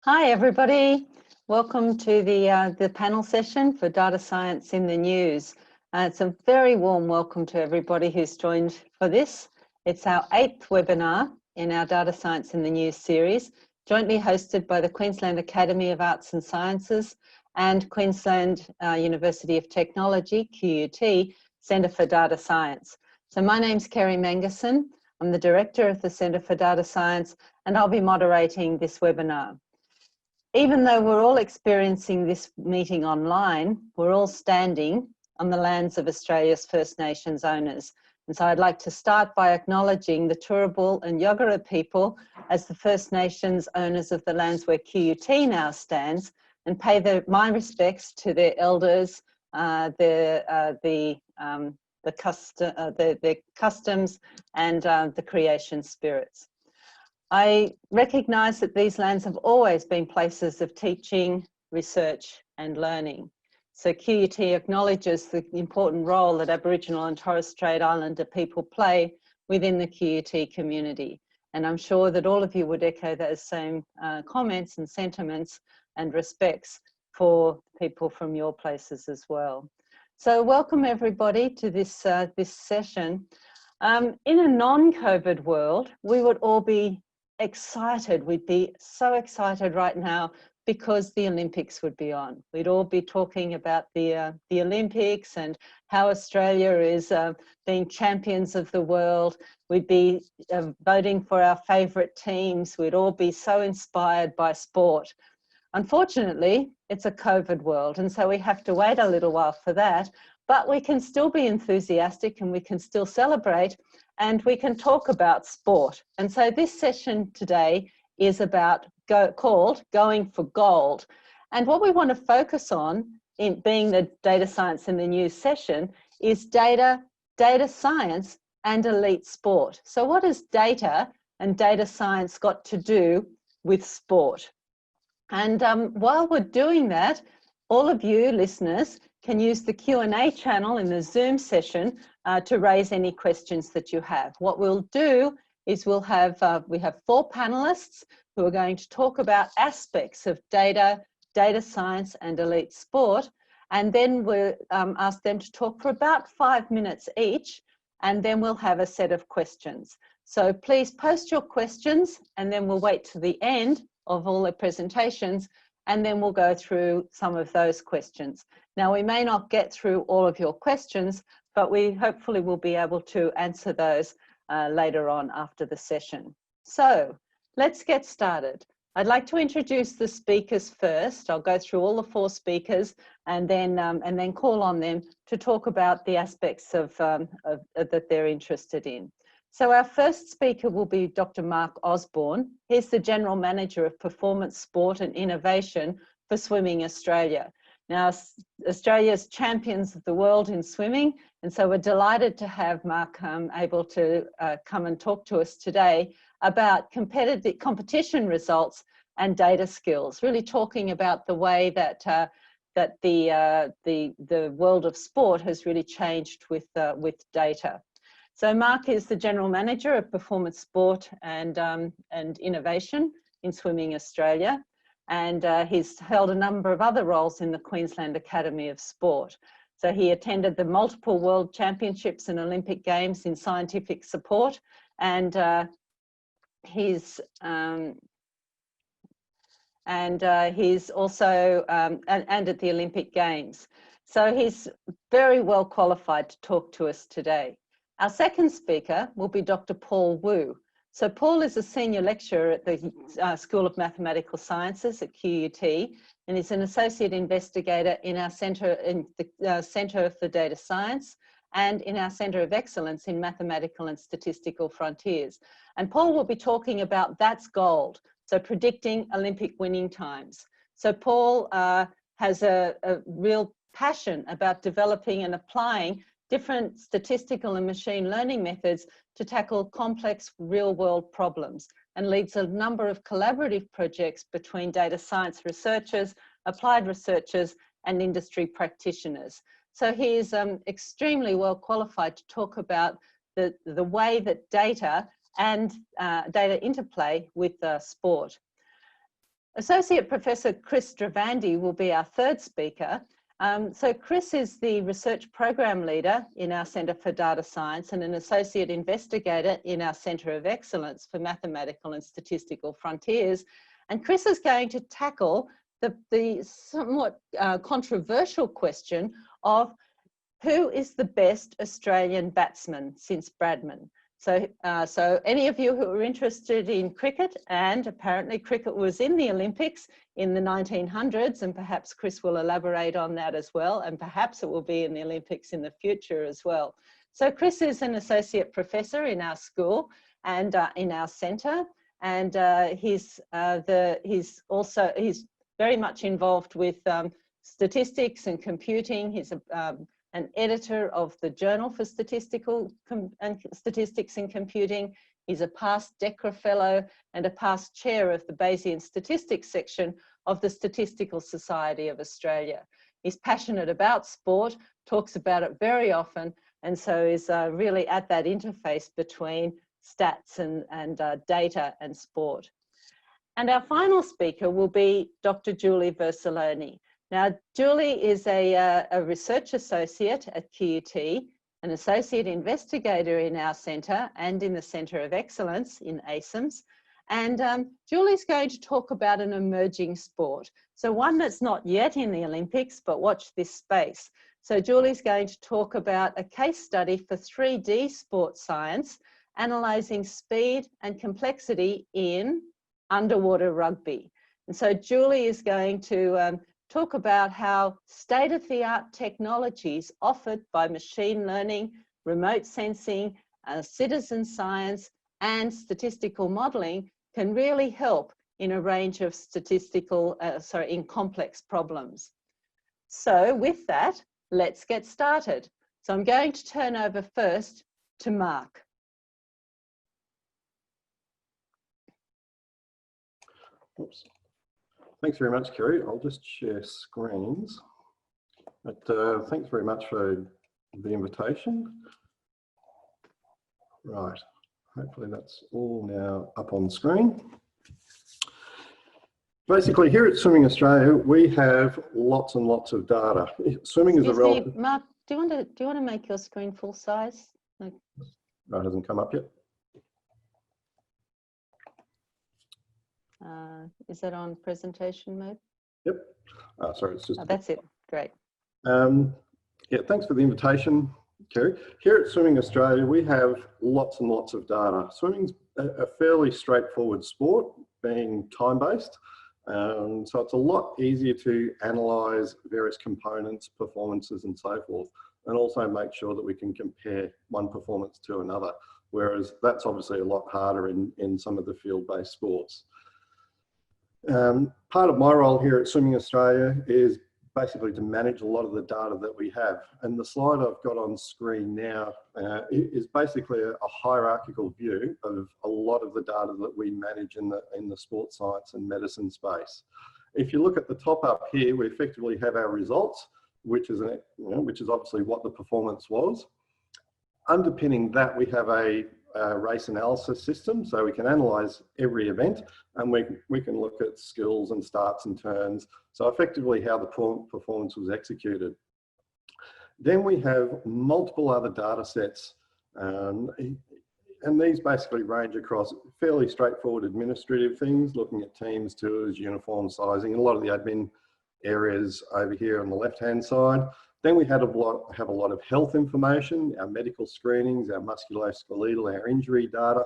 Hi, everybody. Welcome to the panel session for Data Science in the News. It's a very warm welcome to everybody who's joined for this. It's our 8th webinar in our Data Science in the News series, jointly hosted by the Queensland Academy of Arts and Sciences and Queensland University of Technology, QUT, Centre for Data Science. So my name's Kerry Mangerson. I'm the Director of the Centre for Data Science, and I'll be moderating this webinar. Even though we're all experiencing this meeting online, we're all standing on the lands of Australia's First Nations owners. And so I'd like to start by acknowledging the Turrbal and Yagara people as the First Nations owners of the lands where QUT now stands, and pay my respects to their elders, their customs and the creation spirits. I recognise that these lands have always been places of teaching, research and learning. So QUT acknowledges the important role that Aboriginal and Torres Strait Islander people play within the QUT community. And I'm sure that all of you would echo those same comments and sentiments and respects for people from your places as well. So welcome everybody to this, this session. In a non-COVID world, we would all be excited. We'd be so excited right now because the Olympics would be on. We'd all be talking about the Olympics and how Australia is being champions of the world. We'd be voting for our favourite teams. We'd all be so inspired by sport. Unfortunately, it's a COVID world, and so we have to wait a little while for that, but we can still be enthusiastic and we can still celebrate and we can talk about sport. And so this session today is about called Going for Gold. And what we want to focus on, in being the Data Science in the News session, is data science and elite sport. So what has data and data science got to do with sport? And while we're doing that, all of you listeners can use the Q&A channel in the Zoom session to raise any questions that you have. What we'll do is we have 4 panelists who are going to talk about aspects of data science and elite sport, and then we'll ask them to talk for about 5 minutes each, and then we'll have a set of questions. So please post your questions, and then we'll wait to the end of all the presentations, and then we'll go through some of those questions. Now, we may not get through all of your questions, but we hopefully will be able to answer those later on after the session. So let's get started. I'd like to introduce the speakers first. I'll go through all the 4 speakers and then call on them to talk about the aspects of that they're interested in. So our first speaker will be Dr. Mark Osborne. He's the General Manager of Performance Sport and Innovation for Swimming Australia. Now, Australia's champions of the world in swimming, and so we're delighted to have Mark able to come and talk to us today about competition results and data skills, really talking about the way that the world of sport has really changed with data. So Mark is the General Manager of Performance Sport and Innovation in Swimming Australia, and he's held a number of other roles in the Queensland Academy of Sport. So he attended the multiple World Championships and Olympic Games in scientific support, and he's also and at the Olympic Games. So he's very well qualified to talk to us today. Our second speaker will be Dr. Paul Wu. So Paul is a senior lecturer at the School of Mathematical Sciences at QUT, and is an associate investigator in our Centre for Data Science and in our Centre of Excellence in Mathematical and Statistical Frontiers. And Paul will be talking about That's Gold, so predicting Olympic winning times. So Paul has a real passion about developing and applying different statistical and machine learning methods to tackle complex real-world problems, and leads a number of collaborative projects between data science researchers, applied researchers, and industry practitioners. So he is extremely well qualified to talk about the way that data and data interplay with sport. Associate Professor Chris Dravandi will be our third speaker. So Chris is the Research Program Leader in our Centre for Data Science and an Associate Investigator in our Centre of Excellence for Mathematical and Statistical Frontiers. And Chris is going to tackle the somewhat controversial question of who is the best Australian batsman since Bradman? So any of you who are interested in cricket, and apparently cricket was in the Olympics in the 1900s, and perhaps Chris will elaborate on that as well, and perhaps it will be in the Olympics in the future as well. So Chris is an associate professor in our school and in our centre, and he's very much involved with statistics and computing. He's an editor of the Journal for Statistics and Computing. He's a past DECRA Fellow and a past chair of the Bayesian Statistics section of the Statistical Society of Australia. He's passionate about sport, talks about it very often, and so is really at that interface between stats and data and sport. And our final speaker will be Dr. Julie Versoloni. Now, Julie is a research associate at QUT, an associate investigator in our centre and in the Centre of Excellence in ASIMS. And Julie's going to talk about an emerging sport. So one that's not yet in the Olympics, but watch this space. So Julie's going to talk about a case study for 3D sports science, analysing speed and complexity in underwater rugby. And so Julie is going to talk about how state-of-the-art technologies offered by machine learning, remote sensing, citizen science, and statistical modelling can really help in a range of in complex problems. So with that, let's get started. So I'm going to turn over first to Mark. Oops. Thanks very much, Kerry. I'll just share screens. But thanks very much for the invitation. Right, hopefully that's all now up on screen. Basically, here at Swimming Australia, we have lots and lots of data. Swimming is a relative... Mark, do you want to make your screen full size? No, it hasn't come up yet. Is that on presentation mode? Yep. Sorry, it's just... that's it. Great. Yeah, thanks for the invitation, Kerry. Here at Swimming Australia, we have lots and lots of data. Swimming's a fairly straightforward sport, being time-based. So it's a lot easier to analyse various components, performances, and so forth, and also make sure that we can compare one performance to another, whereas that's obviously a lot harder in some of the field-based sports. Part of my role here at Swimming Australia is basically to manage a lot of the data that we have. And the slide I've got on screen now is basically a hierarchical view of a lot of the data that we manage in the sports science and medicine space. If you look at the top up here, we effectively have our results, which is obviously what the performance was. Underpinning that, we have a race analysis system, so we can analyse every event, and we can look at skills and starts and turns, so effectively how the performance was executed. Then we have multiple other data sets, and these basically range across fairly straightforward administrative things, looking at teams, tours, uniform sizing, and a lot of the admin areas over here on the left-hand side. Then we have a lot of health information, our medical screenings, our musculoskeletal, our injury data.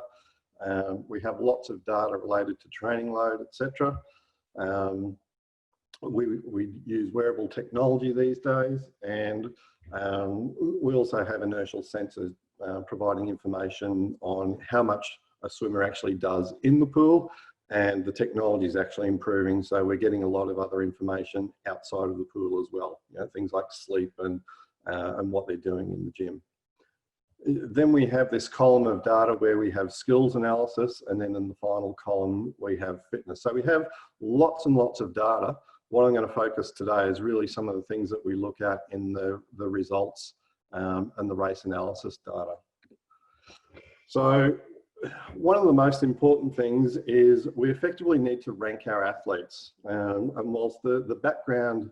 We have lots of data related to training load, etc. We use wearable technology these days, and we also have inertial sensors providing information on how much a swimmer actually does in the pool, and the technology is actually improving, so we're getting a lot of other information outside of the pool as well, things like sleep and what they're doing in the gym. Then we have this column of data where we have skills analysis, and then in the final column we have fitness. So we have lots and lots of data. What I'm going to focus today is really some of the things that we look at in the results and the race analysis data. So one of the most important things is we effectively need to rank our athletes. And whilst the background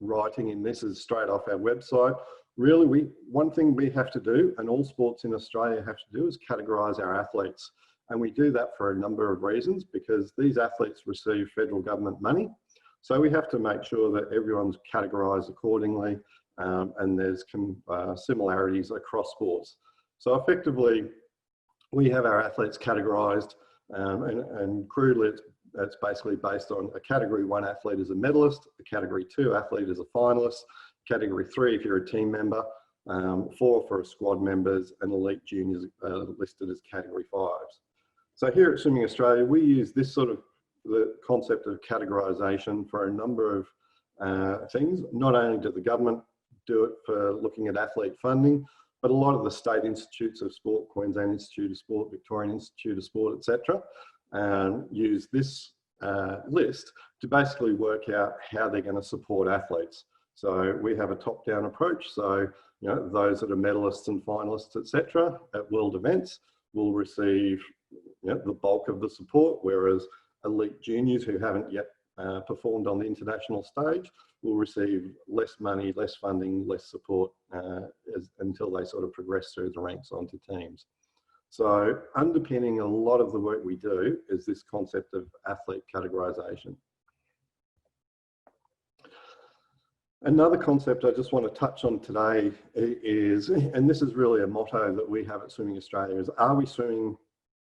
writing in this is straight off our website, really one thing we have to do, and all sports in Australia have to do, is categorise our athletes. And we do that for a number of reasons, because these athletes receive federal government money. So we have to make sure that everyone's categorised accordingly, and there's similarities across sports. So effectively, we have our athletes categorised, and crudely it's basically based on a Category 1 athlete as a medalist, a Category 2 athlete as a finalist, Category 3 if you're a team member, 4 for squad members, and elite juniors listed as Category 5s. So here at Swimming Australia, we use this sort of the concept of categorisation for a number of things. Not only do the government do it for looking at athlete funding, but a lot of the state institutes of sport, Queensland Institute of Sport, Victorian Institute of Sport, etc., use this list to basically work out how they're going to support athletes. So we have a top-down approach. So those that are medalists and finalists, etc., at world events will receive the bulk of the support, whereas elite juniors who haven't yet performed on the international stage will receive less money, less funding, less support until they sort of progress through the ranks onto teams. So underpinning a lot of the work we do is this concept of athlete categorisation. Another concept I just want to touch on today is, and this is really a motto that we have at Swimming Australia, is are we swimming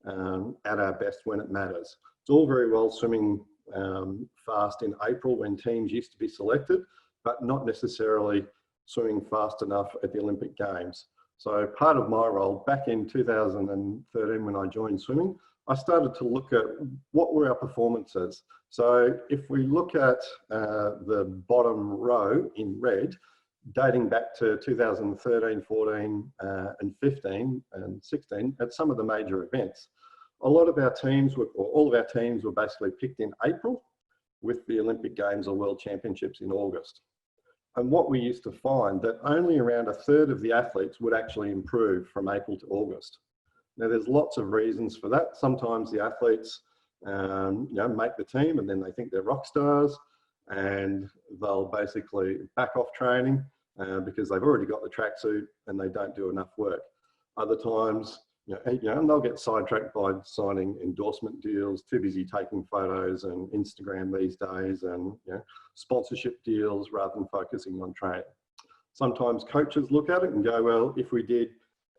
at our best when it matters? It's all very well swimming fast in April when teams used to be selected, but not necessarily swimming fast enough at the Olympic Games. So part of my role back in 2013 when I joined swimming, I started to look at what were our performances. So if we look at the bottom row in red, dating back to 2013, 14 and 15 and 16 at some of the major events, a lot of our teams were, or all of our teams were basically picked in April with the Olympic Games or World Championships in August. And what we used to find that only around 1/3 of the athletes would actually improve from April to August. Now there's lots of reasons for that. Sometimes the athletes make the team and then they think they're rock stars and they'll basically back off training because they've already got the tracksuit and they don't do enough work. Other times, and they'll get sidetracked by signing endorsement deals, too busy taking photos and Instagram these days, and sponsorship deals rather than focusing on training. Sometimes coaches look at it and go, well, if we did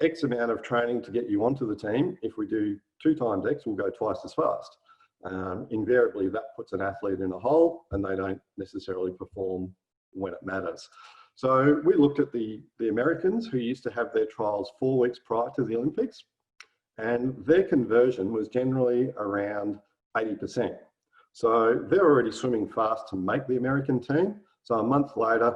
X amount of training to get you onto the team, if we do 2 times X, we'll go twice as fast. Invariably, that puts an athlete in a hole and they don't necessarily perform when it matters. So we looked at the Americans who used to have their trials 4 weeks prior to the Olympics, and their conversion was generally around 80%. So they're already swimming fast to make the American team. So a month later,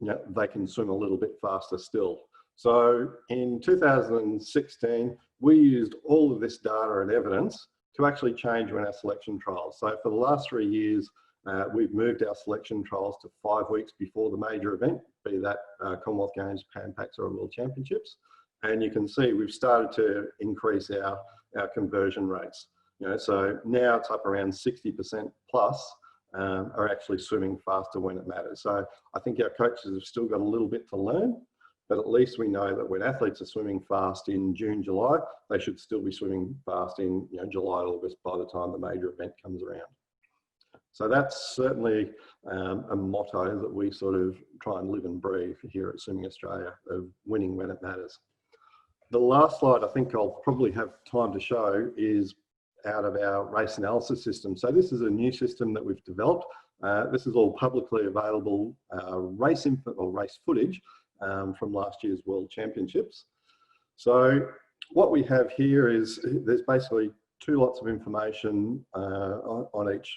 they can swim a little bit faster still. So in 2016, we used all of this data and evidence to actually change our selection trials. So for the last 3 years, we've moved our selection trials to 5 weeks before the major event, be that Commonwealth Games, Pan Pacs or World Championships. And you can see we've started to increase our conversion rates. So now it's up around 60% plus are actually swimming faster when it matters. So I think our coaches have still got a little bit to learn, but at least we know that when athletes are swimming fast in June, July, they should still be swimming fast in July, August by the time the major event comes around. So that's certainly a motto that we sort of try and live and breathe here at Swimming Australia, of winning when it matters. The last slide I think I'll probably have time to show is out of our race analysis system. So this is a new system that we've developed. This is all publicly available race footage from last year's World Championships. So what we have here is there's basically 2 lots of information on each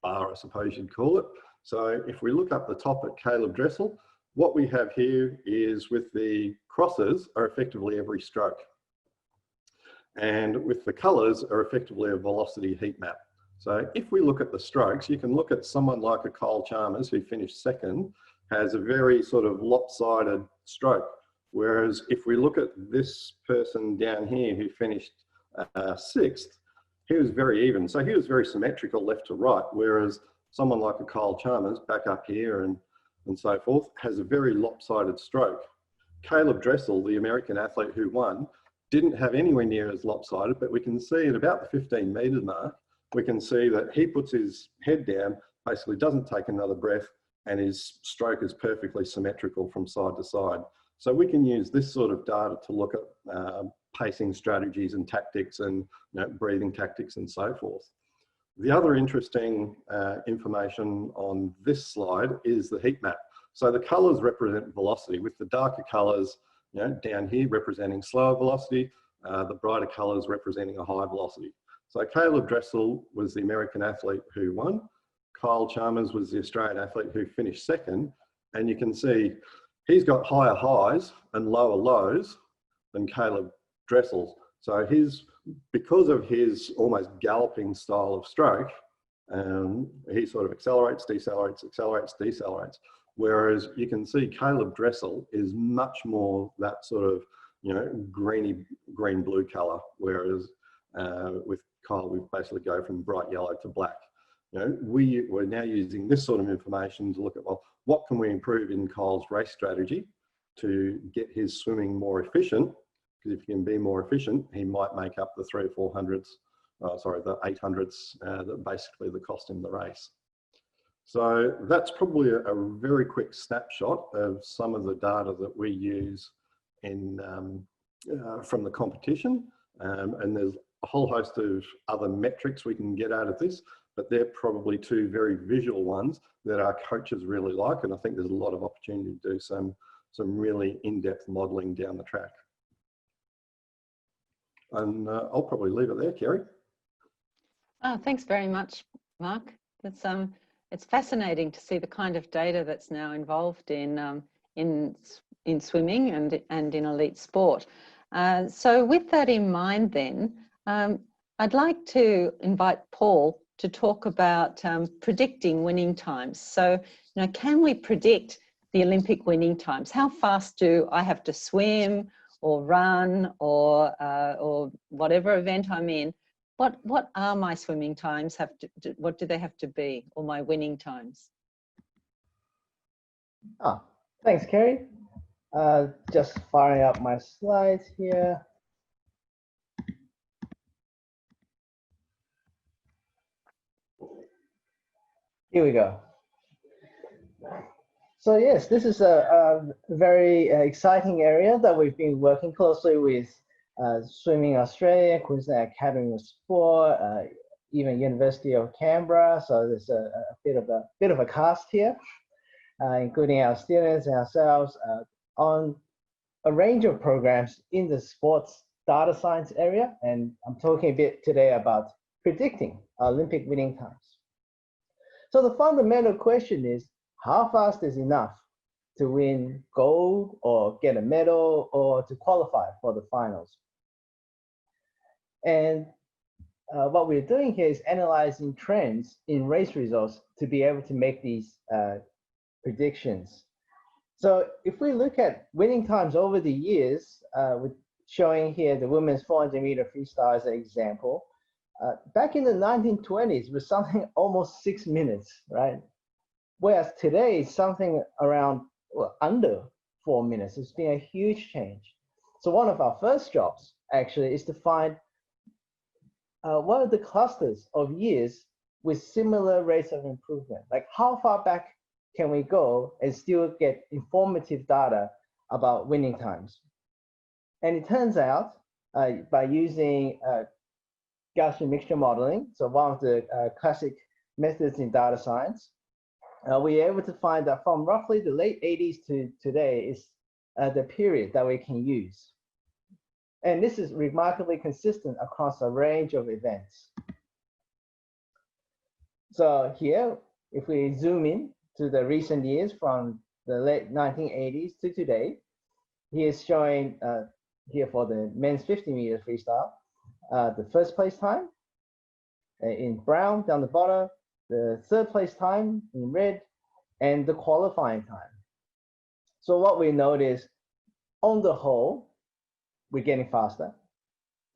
bar, I suppose you'd call it. So if we look up the top at Caleb Dressel, what we have here is with the crosses are effectively every stroke. And with the colours are effectively a velocity heat map. So if we look at the strokes, you can look at someone like a Kyle Chalmers who finished 2nd, has a very sort of lopsided stroke. Whereas if we look at this person down here who finished 6th, he was very even. So he was very symmetrical left to right, whereas someone like a Kyle Chalmers back up here and so forth has a very lopsided stroke. Caleb Dressel, the American athlete who won, didn't have anywhere near as lopsided, but we can see at about the 15-metre mark, we can see that he puts his head down, basically doesn't take another breath, and his stroke is perfectly symmetrical from side to side. So we can use this sort of data to look at pacing strategies and tactics and breathing tactics and so forth. The other interesting information on this slide is the heat map. So the colours represent velocity, with the darker colours down here representing slower velocity, the brighter colours representing a high velocity. So Caleb Dressel was the American athlete who won. Kyle Chalmers was the Australian athlete who finished 2nd. And you can see he's got higher highs and lower lows than Caleb Dressel's. So because of his almost galloping style of stroke, he sort of accelerates, decelerates, accelerates, decelerates. Whereas you can see Caleb Dressel is much more that sort of, green-blue colour, whereas with Kyle, we basically go from bright yellow to black. We're now using this sort of information to look at, well, what can we improve in Kyle's race strategy to get his swimming more efficient? Because if he can be more efficient, he might make up the 300s or 400s, the 800s that basically the cost in the race. So that's probably a very quick snapshot of some of the data that we use from the competition. And there's a whole host of other metrics we can get out of this, but they're probably 2 very visual ones that our coaches really like. And I think there's a lot of opportunity to do some really in-depth modelling down the track. And I'll probably leave it there, Kerry. Oh, thanks very much, Mark. It's fascinating to see the kind of data that's now involved in swimming and in elite sport. So with that in mind then, I'd like to invite Paul to talk about predicting winning times. So, can we predict the Olympic winning times? How fast do I have to swim or run or whatever event I'm in? What are my swimming times? What do they have to be, or my winning times? Thanks, Kerry. Just firing up my slides here. Here we go. So yes, this is a very exciting area that we've been working closely with Swimming Australia, Queensland Academy of Sport, even University of Canberra. So there's a bit of a cast here, including our students and ourselves on a range of programs in the sports data science area. And I'm talking a bit today about predicting Olympic winning times. So the fundamental question is, how fast is enough to win gold or get a medal or to qualify for the finals? And what we're doing here is analyzing trends in race results to be able to make these predictions. So if we look at winning times over the years, with showing here the women's 400-meter freestyle as an example, back in the 1920s it was something almost 6 minutes, right? Whereas today it's something around under 4 minutes. It's been a huge change. So one of our first jobs actually is to find what are the clusters of years with similar rates of improvement? Like how far back can we go and still get informative data about winning times? And it turns out by using Gaussian mixture modeling, so one of the classic methods in data science, we're able to find that from roughly the late 80s to today is the period that we can use. And this is remarkably consistent across a range of events. So here, if we zoom in to the recent years from the late 1980s to today, here's showing here for the men's 50-meter freestyle, the first place time in brown down the bottom, the third place time in red, and the qualifying time. So what we notice on the whole, we're getting faster,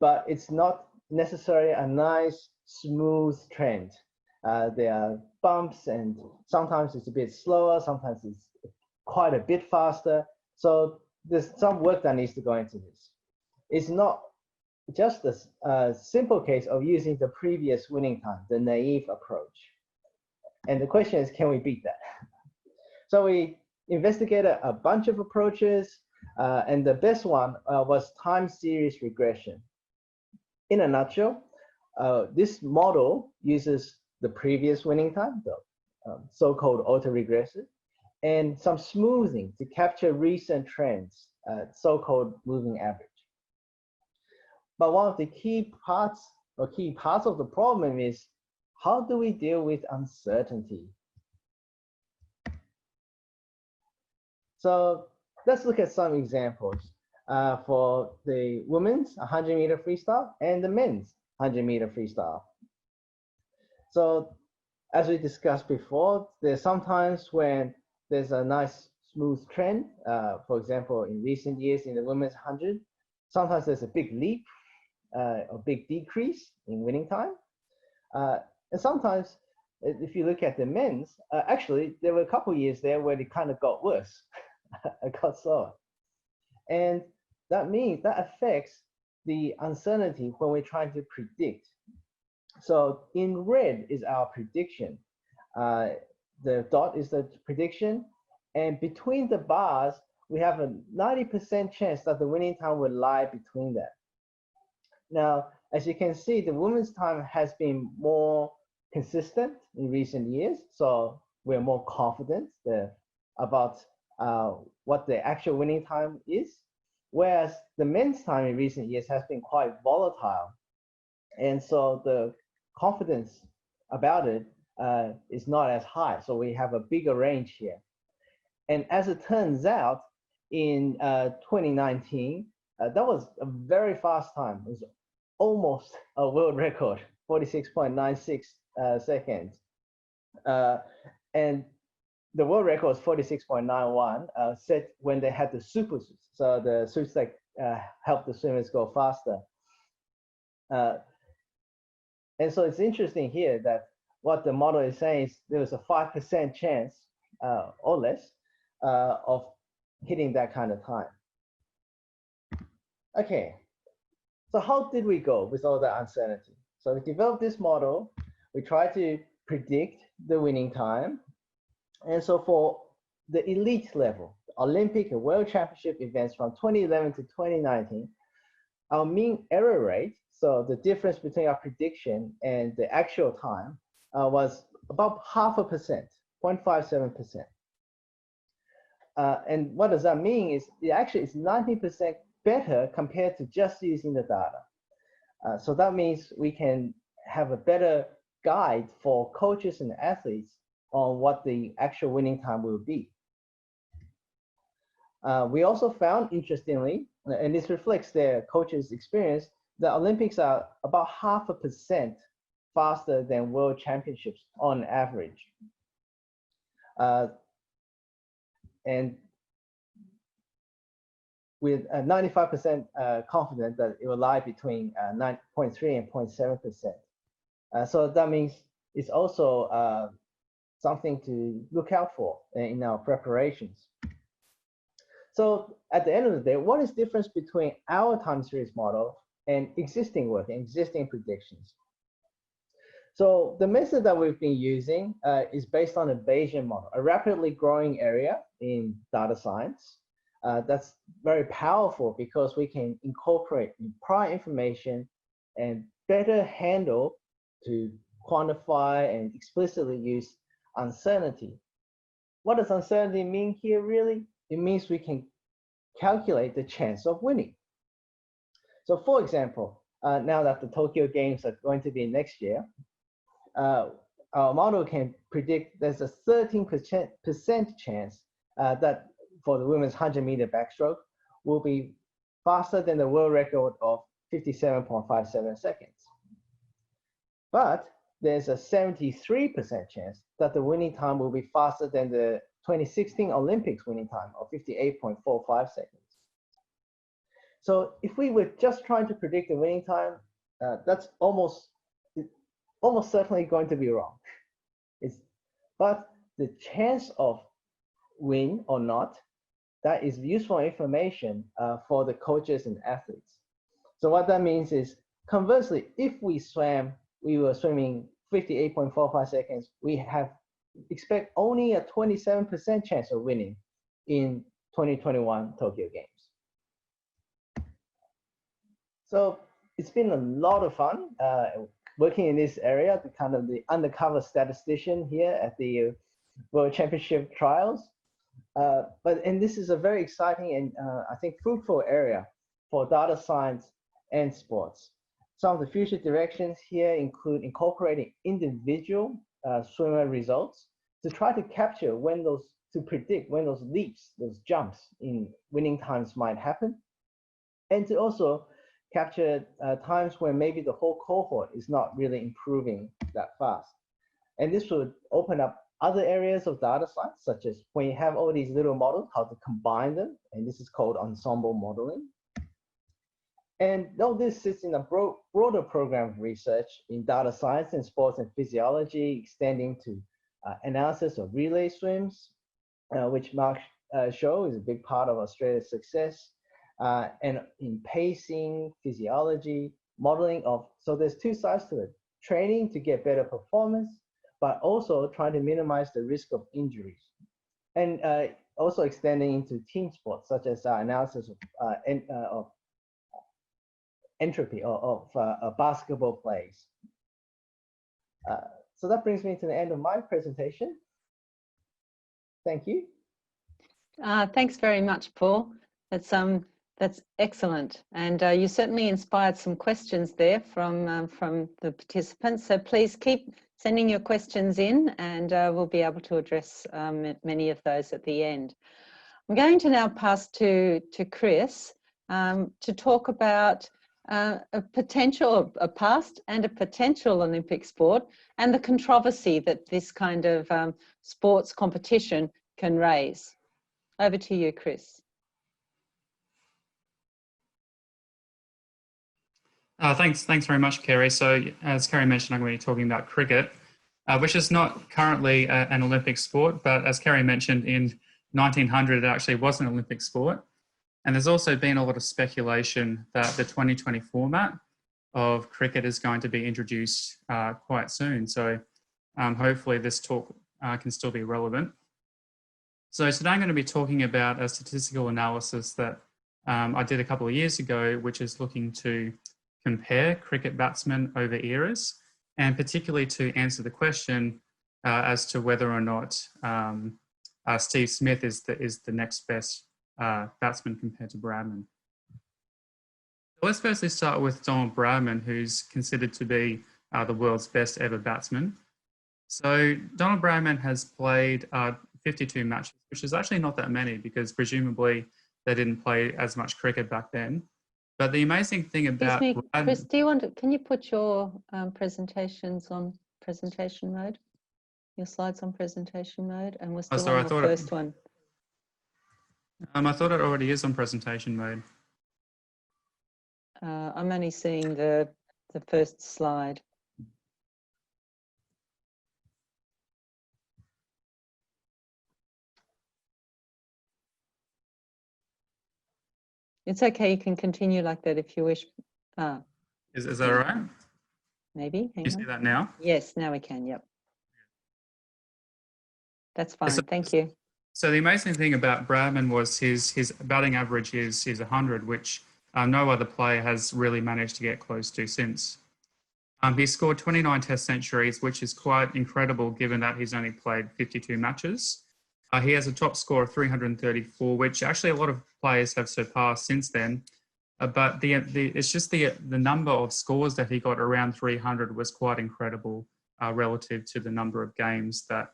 but it's not necessarily a nice, smooth trend. There are bumps, and sometimes it's a bit slower, sometimes it's quite a bit faster. So there's some work that needs to go into this. It's not just a simple case of using the previous winning time, the naive approach. And the question is, can we beat that? So we investigated a bunch of approaches, and the best one was time series regression. In a nutshell, this model uses the previous winning time, the so-called autoregressive, and some smoothing to capture recent trends, so-called moving average. But one of the key parts of the problem is, how do we deal with uncertainty? So let's look at some examples for the women's 100-meter freestyle and the men's 100-meter freestyle. So as we discussed before, there's sometimes when there's a nice smooth trend. For example, in recent years in the women's 100, sometimes there's a big leap, a big decrease in winning time. And sometimes, if you look at the men's, actually, there were a couple of years there where it kind of got worse. It got slower. And that means that affects the uncertainty when we're trying to predict. So in red is our prediction. The dot is the prediction. And between the bars, we have a 90% chance that the winning time will lie between that. Now, as you can see, the women's time has been more consistent in recent years. So we're more confident about what the actual winning time is. Whereas the men's time in recent years has been quite volatile. And so the confidence about it is not as high. So we have a bigger range here. And as it turns out, in 2019, that was a very fast time. It was almost a world record, 46.96 seconds. And the world record was 46.91, set when they had the super suits. So the suits that help the swimmers go faster. And so it's interesting here that what the model is saying is there was a 5% chance or less of hitting that kind of time. Okay, so how did we go with all that uncertainty? So we developed this model. We tried to predict the winning time. And so for the elite level, Olympic and World Championship events from 2011 to 2019, our mean error rate, so the difference between our prediction and the actual time, was about 0.5%, 0.57%. And what does that mean is it actually is 90% better compared to just using the data. So that means we can have a better guide for coaches and athletes on what the actual winning time will be. We also found, interestingly, and this reflects their coaches' experience, the Olympics are about 0.5% faster than World Championships on average. And with 95% confident that it will lie between 9.3 and 0.7%. So that means it's also something to look out for in our preparations. So at the end of the day, what is the difference between our time series model and existing work and existing predictions? So the method that we've been using is based on a Bayesian model, a rapidly growing area in data science. That's very powerful because we can incorporate prior information and better handle to quantify and explicitly use uncertainty. What does uncertainty mean here really? It means we can calculate the chance of winning. So for example, now that the Tokyo Games are going to be next year, our model can predict there's a 13% chance that for the women's 100-meter backstroke will be faster than the world record of 57.57 seconds. But there's a 73% chance that the winning time will be faster than the 2016 Olympics winning time of 58.45 seconds. So if we were just trying to predict the winning time, that's almost certainly going to be wrong. But the chance of win or not, that is useful information for the coaches and athletes. So what that means is, conversely, if we were swimming 58.45 seconds, we expect only a 27% chance of winning in 2021 Tokyo Games. So it's been a lot of fun working in this area, the undercover statistician here at the World Championship trials. And this is a very exciting and I think fruitful area for data science and sports. Some of the future directions here include incorporating individual swimmer results to try to capture to predict when those leaps, those jumps in winning times might happen, and to also capture times where maybe the whole cohort is not really improving that fast. And this would open up other areas of data science, such as when you have all these little models, how to combine them, and this is called ensemble modeling. And all this sits in a broader program of research in data science and sports and physiology, extending to analysis of relay swims, which Mark showed is a big part of Australia's success, and in pacing, physiology, modeling of, so there's two sides to it, training to get better performance, but also trying to minimize the risk of injuries. And also extending into team sports, such as analysis of entropy of basketball plays. So that brings me to the end of my presentation. Thank you. Thanks very much, Paul. That's excellent, and you certainly inspired some questions there from the participants. So please keep sending your questions in, and we'll be able to address many of those at the end. I'm going to now pass to Chris to talk about a past and a potential Olympic sport, and the controversy that this kind of sports competition can raise. Over to you, Chris. Thanks very much, Kerry. So as Kerry mentioned, I'm going to be talking about cricket, which is not currently an Olympic sport, but as Kerry mentioned, in 1900 it actually was an Olympic sport. And there's also been a lot of speculation that the 2020 format of cricket is going to be introduced quite soon. So hopefully this talk can still be relevant. So today I'm going to be talking about a statistical analysis that I did a couple of years ago, which is looking to compare cricket batsmen over eras, and particularly to answer the question as to whether or not Steve Smith is the next best batsman compared to Bradman. Let's firstly start with Donald Bradman, who's considered to be the world's best ever batsman. So Donald Bradman has played 52 matches, which is actually not that many because presumably they didn't play as much cricket back then. But the amazing thing about Chris, can you put your presentations on presentation mode? Your slides on presentation mode, and we're still on the first one. I thought it already is on presentation mode. I'm only seeing the first slide. It's okay, you can continue like that if you wish. Is that all right? Maybe. Can you see that now? Yes, now we can, yep. That's fine, thank you. So the amazing thing about Bradman was his batting average is 100, which no other player has really managed to get close to since. He scored 29 Test centuries, which is quite incredible given that he's only played 52 matches. He has a top score of 334, which actually a lot of players have surpassed since then. But it's just the number of scores that he got around 300 was quite incredible relative to the number of games that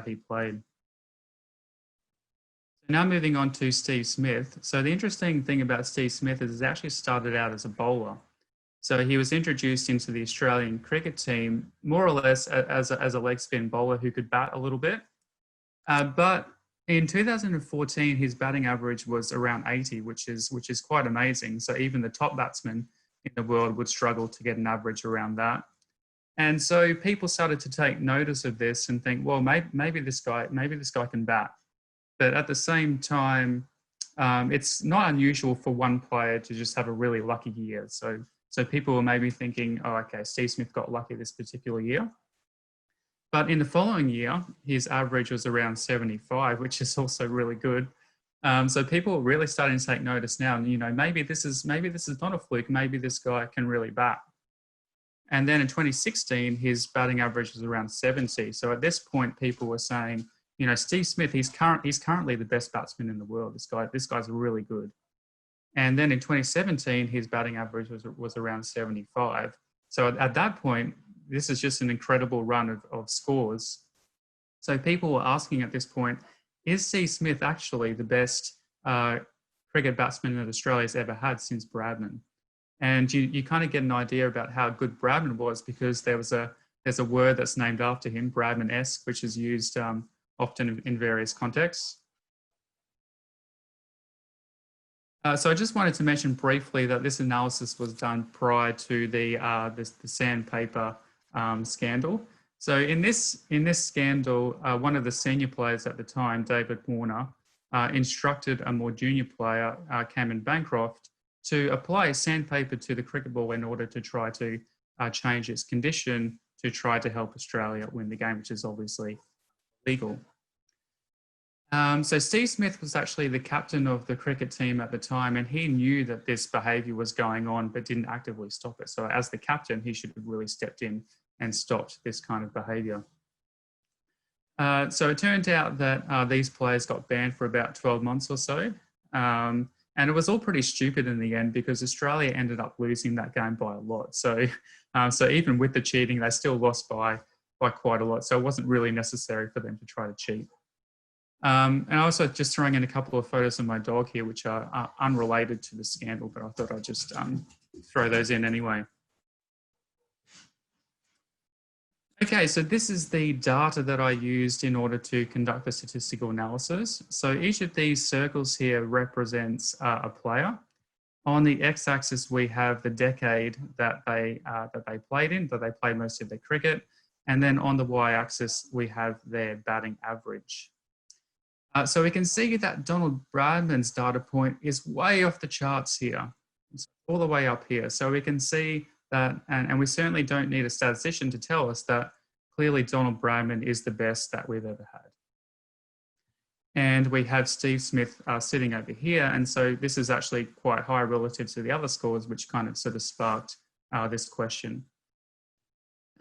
he played. Now moving on to Steve Smith. So the interesting thing about Steve Smith is he actually started out as a bowler. So he was introduced into the Australian cricket team more or less as a leg spin bowler who could bat a little bit. But In 2014, his batting average was around 80, which is quite amazing. So even the top batsmen in the world would struggle to get an average around that. And so people started to take notice of this and think, well, maybe this guy can bat. But at the same time, it's not unusual for one player to just have a really lucky year. So people were maybe thinking, oh, okay, Steve Smith got lucky this particular year. But in the following year, his average was around 75, which is also really good. So people are really starting to take notice now. And, you know, maybe this is not a fluke. Maybe this guy can really bat. And then in 2016, his batting average was around 70. So at this point, people were saying, you know, Steve Smith, he's currently the best batsman in the world. This guy's really good. And then in 2017, his batting average was around 75. So at that point, this is just an incredible run of scores. So people were asking at this point, is Steve Smith actually the best cricket batsman that Australia's ever had since Bradman? And you kind of get an idea about how good Bradman was, because there's a word that's named after him, Bradman-esque, which is used often in various contexts. So I just wanted to mention briefly that this analysis was done prior to the sandpaper scandal. So in this scandal, one of the senior players at the time, David Warner, instructed a more junior player, Cameron Bancroft, to apply sandpaper to the cricket ball in order to try to change its condition to try to help Australia win the game, which is obviously legal. So Steve Smith was actually the captain of the cricket team at the time, and he knew that this behaviour was going on but didn't actively stop it. So as the captain, he should have really stepped in and stopped this kind of behaviour. So it turned out that these players got banned for about 12 months or so. And it was all pretty stupid in the end, because Australia ended up losing that game by a lot. So, so even with the cheating, they still lost by quite a lot. So it wasn't really necessary for them to try to cheat. And also just throwing in a couple of photos of my dog here, which are unrelated to the scandal, but I thought I'd just throw those in anyway. Okay, so this is the data that I used in order to conduct the statistical analysis. So each of these circles here represents a player. On the x-axis, we have the decade that they played in, that they played most of their cricket. And then on the y-axis, we have their batting average. So we can see that Donald Bradman's data point is way off the charts here. It's all the way up here. So we can see that, and we certainly don't need a statistician to tell us that clearly Donald Bradman is the best that we've ever had. And we have Steve Smith sitting over here. And so this is actually quite high relative to the other scores, which kind of sort of sparked this question.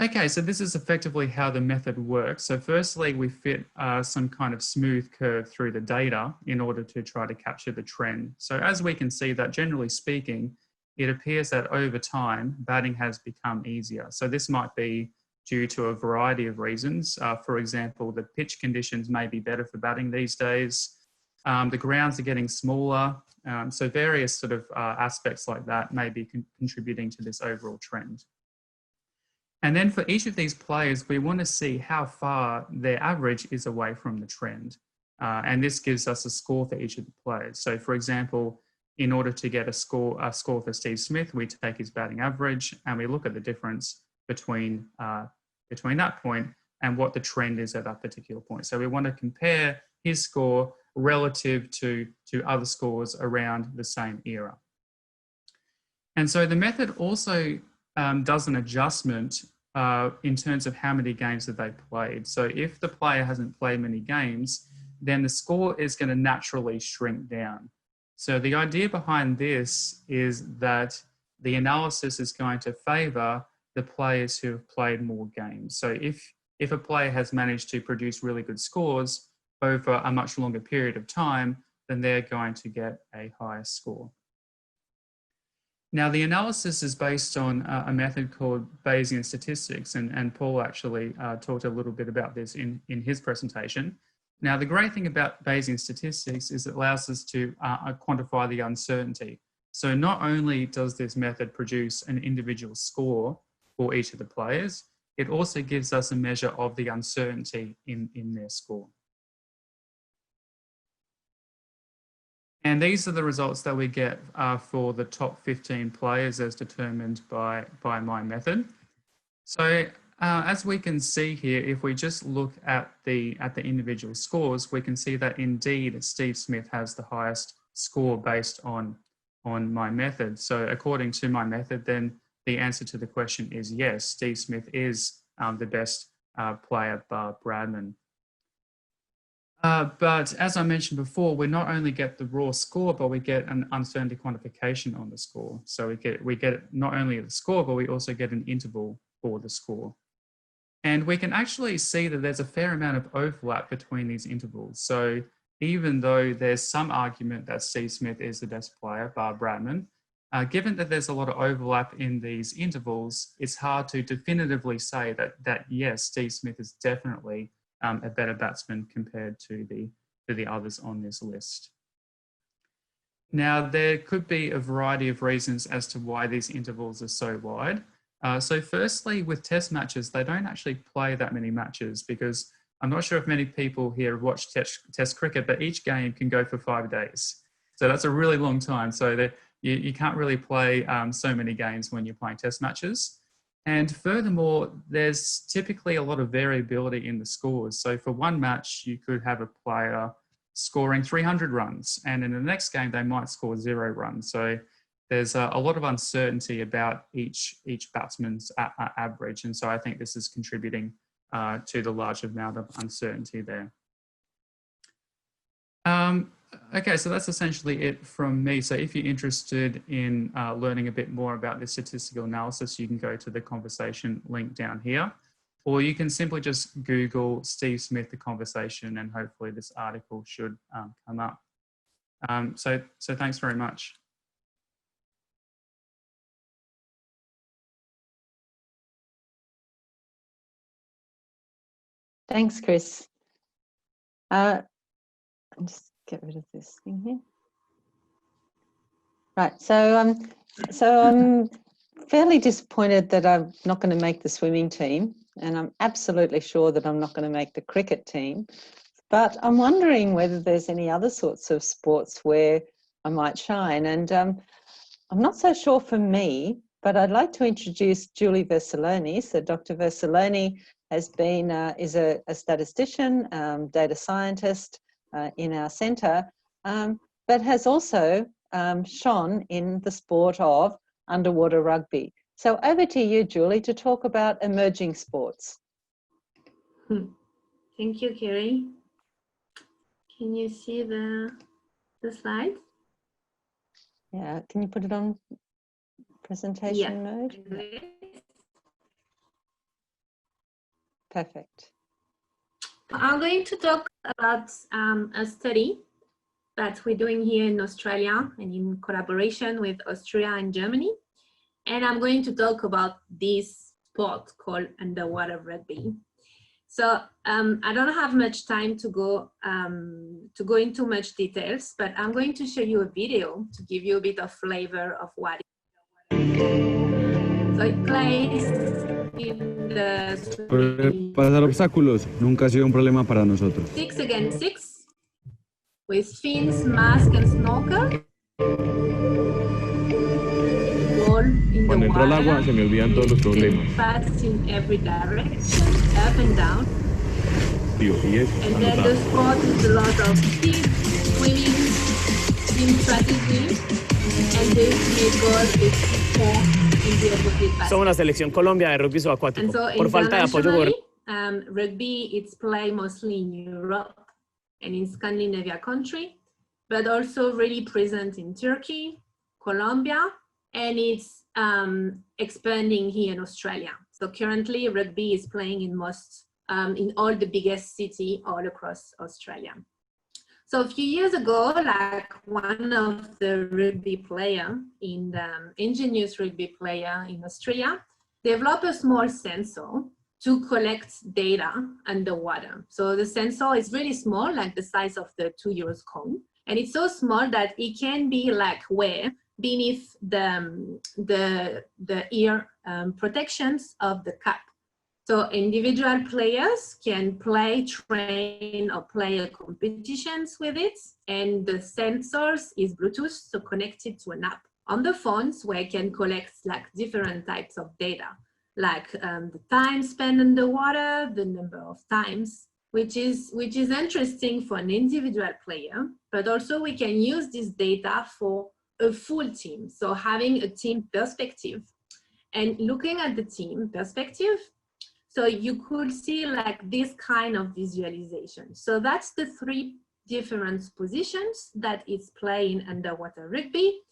Okay, so this is effectively how the method works. So firstly, we fit some kind of smooth curve through the data in order to try to capture the trend. So as we can see that, generally speaking, it appears that over time, batting has become easier. So this might be due to a variety of reasons. For example, the pitch conditions may be better for batting these days. The grounds are getting smaller. So various sort of aspects like that may be contributing to this overall trend. And then for each of these players, we want to see how far their average is away from the trend. And this gives us a score for each of the players. So for example, in order to get a score for Steve Smith, we take his batting average and we look at the difference between that point and what the trend is at that particular point. So we want to compare his score relative to other scores around the same era. And so the method also does an adjustment in terms of how many games that they played. So if the player hasn't played many games, then the score is going to naturally shrink down. So the idea behind this is that the analysis is going to favour the players who have played more games. So if a player has managed to produce really good scores over a much longer period of time, then they're going to get a higher score. Now, the analysis is based on a method called Bayesian statistics, and Paul actually talked a little bit about this in his presentation. Now, the great thing about Bayesian statistics is it allows us to quantify the uncertainty. So not only does this method produce an individual score for each of the players, it also gives us a measure of the uncertainty in their score. And these are the results that we get for the top 15 players as determined by my method. So as we can see here, if we just look at the individual scores, we can see that indeed Steve Smith has the highest score based on my method. So according to my method, then the answer to the question is yes, Steve Smith is the best player bar Bradman. But as I mentioned before, we not only get the raw score, but we get an uncertainty quantification on the score. So we get not only the score, but we also get an interval for the score. And we can actually see that there's a fair amount of overlap between these intervals. So even though there's some argument that Steve Smith is the best player, bar Bradman, given that there's a lot of overlap in these intervals, it's hard to definitively say that yes, Steve Smith is definitely a better batsman compared to the others on this list. Now, there could be a variety of reasons as to why these intervals are so wide. So firstly, with test matches, they don't actually play that many matches because I'm not sure if many people here watch test cricket, but each game can go for 5 days. So that's a really long time. So that you can't really play so many games when you're playing test matches. And furthermore, there's typically a lot of variability in the scores. So for one match, you could have a player scoring 300 runs, and in the next game, they might score 0 runs. So there's a lot of uncertainty about each batsman's average. And so I think this is contributing to the large amount of uncertainty there. Okay, so that's essentially it from me. So if you're interested in learning a bit more about this statistical analysis, you can go to the conversation link down here, or you can simply just Google Steve Smith, the conversation, and hopefully this article should come up. So thanks very much. Thanks, Chris. I'll just get rid of this thing here. Right, so I'm fairly disappointed that I'm not going to make the swimming team, and I'm absolutely sure that I'm not going to make the cricket team. But I'm wondering whether there's any other sorts of sports where I might shine. And I'm not so sure for me, but I'd like to introduce Julie Versaloni. So Dr. Versaloni has been, is a statistician, data scientist in our centre, but has also shone in the sport of underwater rugby. So over to you, Julie, to talk about emerging sports. Thank you, Kerry. Can you see the slide? Yeah, can you put it on presentation mode? Perfect. I'm going to talk about a study that we're doing here in Australia and in collaboration with Austria and Germany. And I'm going to talk about this sport called underwater rugby. So I don't have much time to go into much details, but I'm going to show you a video to give you a bit of flavor of what it is. So it plays in the pasar obstáculos nunca ha sido un problema para nosotros. 6 against 6 with fins, mask and snorkel. Cuando entro al agua se me olvidan todos los problemas. Fast in every direction, up and down. And then the sport is a lot of speed, swimming, team strategy, and the ultimate goal is to score in the opposite basket. Somos la selección Colombia de rugby subacuático. And so por falta de apoyo internationally, rugby it's played mostly in Europe and in Scandinavia country, but also really present in Turkey, Colombia, and it's expanding here in Australia. So currently rugby is playing in in all the biggest cities all across Australia. So a few years ago, like one of the rugby player in the ingenious rugby player in Australia, developed a small sensor to collect data underwater. So the sensor is really small, like the size of the 2 euros coin. And it's so small that it can be like where beneath the ear protections of the cap. So individual players can play, train, or play competitions with it. And the sensors is Bluetooth, so connected to an app on the phones where it can collect like different types of data, like the time spent underwater, the number of times, which is interesting for an individual player, but also we can use this data for a full team. So having a team perspective and looking at the team perspective, so you could see like this kind of visualization. So that's the 3 different positions that it's playing underwater rugby.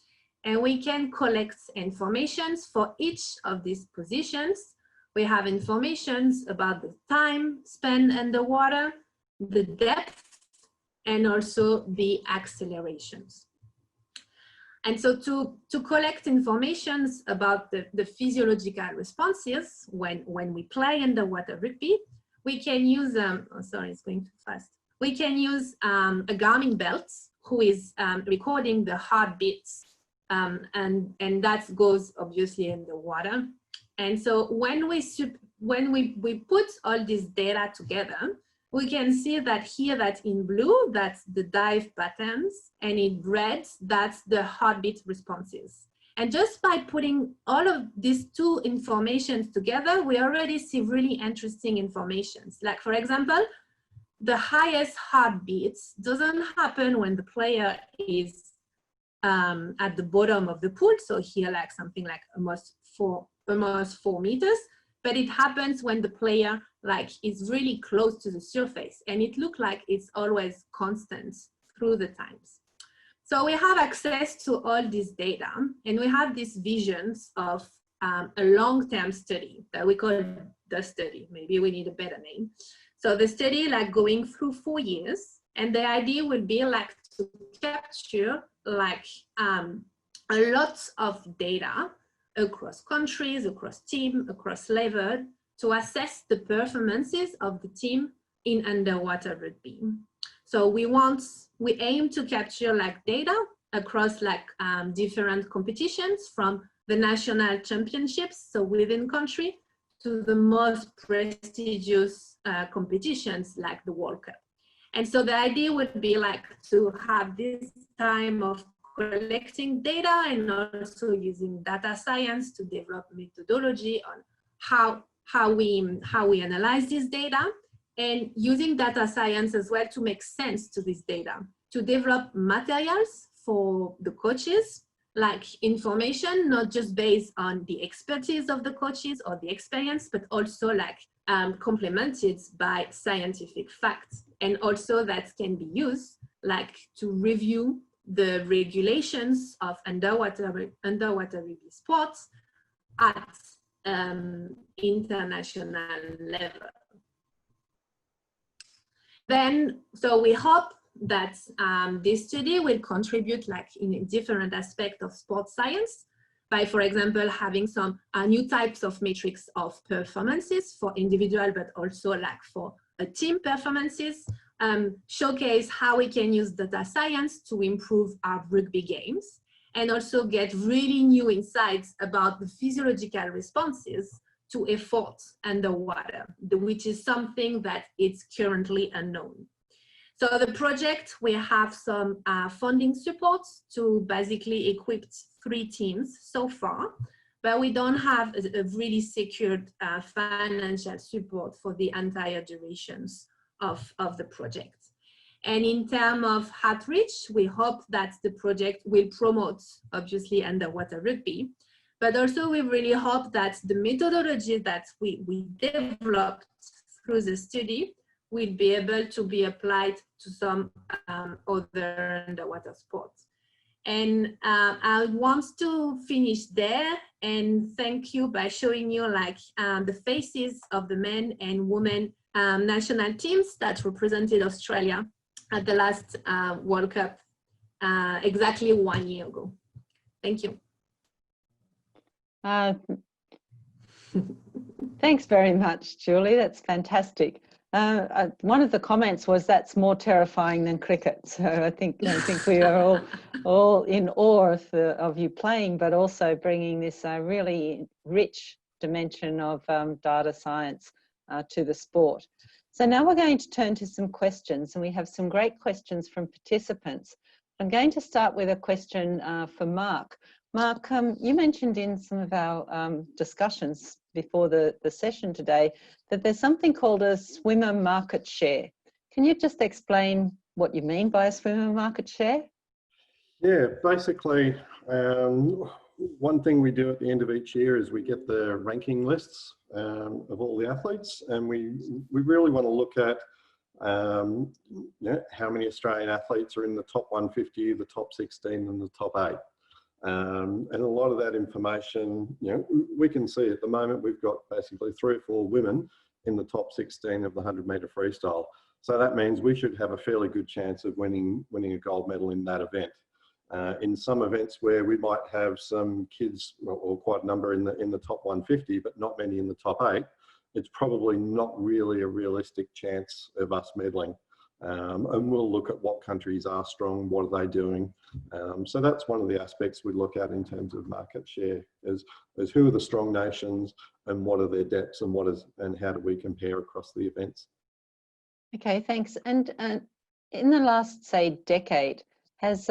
And we can collect informations for each of these positions. We have informations about the time spent underwater, the depth, and also the accelerations. And so to collect informations about the physiological responses when we play underwater rugby, we can use, oh, sorry, it's going too fast. We can use a Garmin belt who is recording the heartbeats, and that goes obviously in the water. And so when we put all this data together, we can see that here, that in blue, that's the dive patterns, and in red, that's the heartbeat responses. And just by putting all of these 2 informations together, we already see really interesting informations. Like, for example, the highest heartbeats doesn't happen when the player is at the bottom of the pool. So here, like something like almost 4 meters. But it happens when the player like is really close to the surface, and it looks like it's always constant through the times. So we have access to all this data, and we have these visions of a long-term study that we call the study. Maybe we need a better name. So the study like going through 4 years, and the idea would be like to capture like a lot of data across countries, across team, across level, to assess the performances of the team in underwater rugby. So we aim to capture like data across like different competitions, from the national championships, so within country, to the most prestigious competitions like the World Cup. And so the idea would be like to have this time of collecting data and also using data science to develop methodology on how we analyze this data, and using data science as well to make sense to this data, to develop materials for the coaches, like information, not just based on the expertise of the coaches or the experience, but also like complemented by scientific facts, and also that can be used like to review the regulations of underwater rugby sports at international level. Then, so we hope that this study will contribute like in different aspects of sports science by, for example, having some new types of metrics of performances for individual, but also like for a team performances, showcase how we can use data science to improve our rugby games, and also get really new insights about the physiological responses to effort underwater, which is something that is currently unknown. So the project, we have some funding support to basically equip 3 teams so far, but we don't have a really secured financial support for the entire durations of the project. And in terms of outreach, we hope that the project will promote, obviously, underwater rugby, but also we really hope that the methodology that we developed through the study will be able to be applied to some other underwater sports. And I want to finish there and thank you by showing you like the faces of the men and women national teams that represented Australia at the last World Cup exactly 1 year ago. Thank you. Thanks very much, Julie. That's fantastic. One of the comments was that's more terrifying than cricket. So I think we are all in awe of you playing, but also bringing this really rich dimension of data science to the sport. So now we're going to turn to some questions, and we have some great questions from participants. I'm going to start with a question for Mark. Mark, you mentioned in some of our discussions before the session today that there's something called a swimmer market share. Can you just explain what you mean by a swimmer market share? Yeah, basically, one thing we do at the end of each year is we get the ranking lists of all the athletes, and we really want to look at how many Australian athletes are in the top 150, the top 16 and the top 8. And a lot of that information, we can see at the moment we've got basically 3 or 4 women in the top 16 of the 100-metre freestyle. So that means we should have a fairly good chance of winning a gold medal in that event. In some events where we might have some kids, or quite a number in the top 150, but not many in the top 8, it's probably not really a realistic chance of us medaling. And we'll look at what countries are strong, what are they doing. So that's one of the aspects we look at in terms of market share, is who are the strong nations and what are their depths and how do we compare across the events. Okay, thanks. And in the last, say, decade, has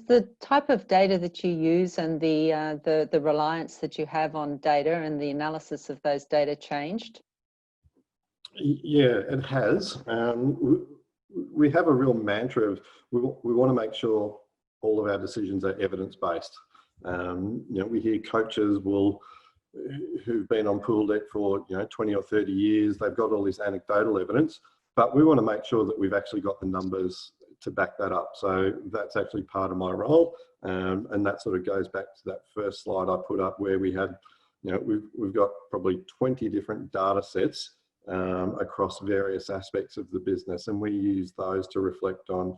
the type of data that you use and the reliance that you have on data and the analysis of those data changed? Yeah, it has. We have a real mantra of we want to make sure all of our decisions are evidence-based. We hear coaches who've been on pool deck for 20 or 30 years. They've got all this anecdotal evidence, but we want to make sure that we've actually got the numbers to back that up. So that's actually part of my role, and that sort of goes back to that first slide I put up where we had, we've got probably 20 different data sets across various aspects of the business, and we use those to reflect on